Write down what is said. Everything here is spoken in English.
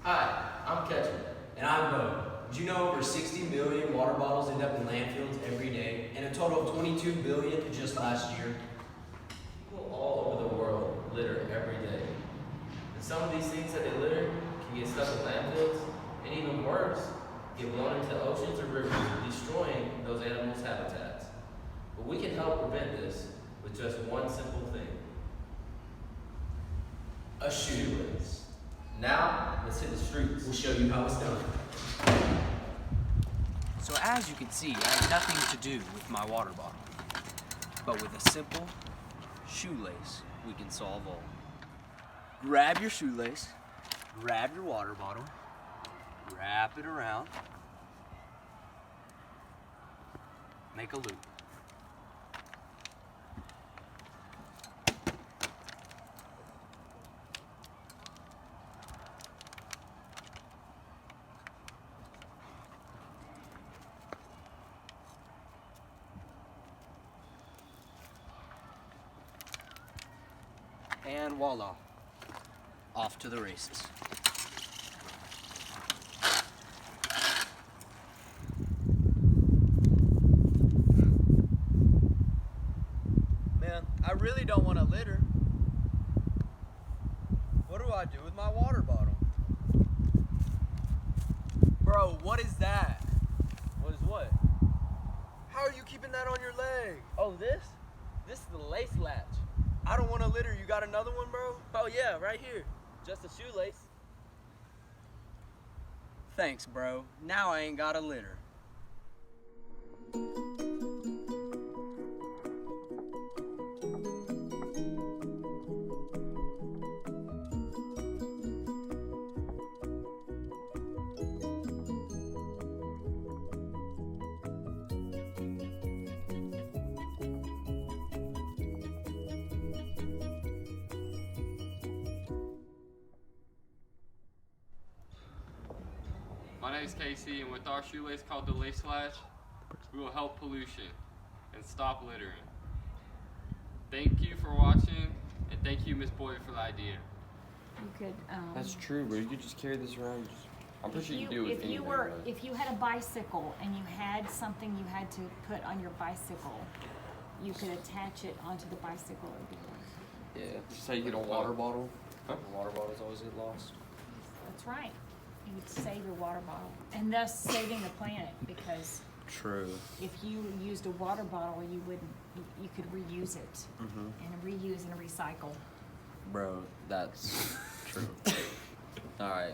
Hi, I'm Ketchum. And I'm Bo. Did you know over 60 million water bottles end up in landfills every day, and a total of 22 billion just last year? People all over the world litter every day. And some of these things that they litter can get stuck in landfills, and even worse, get blown into oceans or rivers, destroying those animals' habitats. But we can help prevent this with just one simple thing. A shoelace. Now, let's hit the streets. We'll show you how it's done. So as you can see, I have nothing to do with my water bottle. But with a simple shoelace, we can solve all. Grab your shoelace, grab your water bottle, wrap it around, make a loop. And voila, off to the races. Man, I really don't want to litter. What do I do with my water bottle? Bro, what is that? What is what? How are you keeping that on your leg? Oh, this? This is the lace latch. I don't want to litter. You got another one, bro? Oh yeah, right here. Just a shoelace. Thanks, bro. Now I ain't got a litter. My name is Casey, and with our shoelace called the Lace Latch, we will help pollution and stop littering. Thank you for watching, and thank you, Miss Boyd, for the idea. You could. That's true, bro. You could just carry this around. I'm pretty sure you can do it with anything. If you had a bicycle and you had something you had to put on your bicycle, you could attach it onto the bicycle. Yeah, just how you get a water bottle. Huh? Water bottles always get lost. That's right. You would save your water bottle, and thus saving the planet. Because True. if you used a water bottle, you wouldn't. You could reuse it and reuse and recycle. Bro, that's true. All right.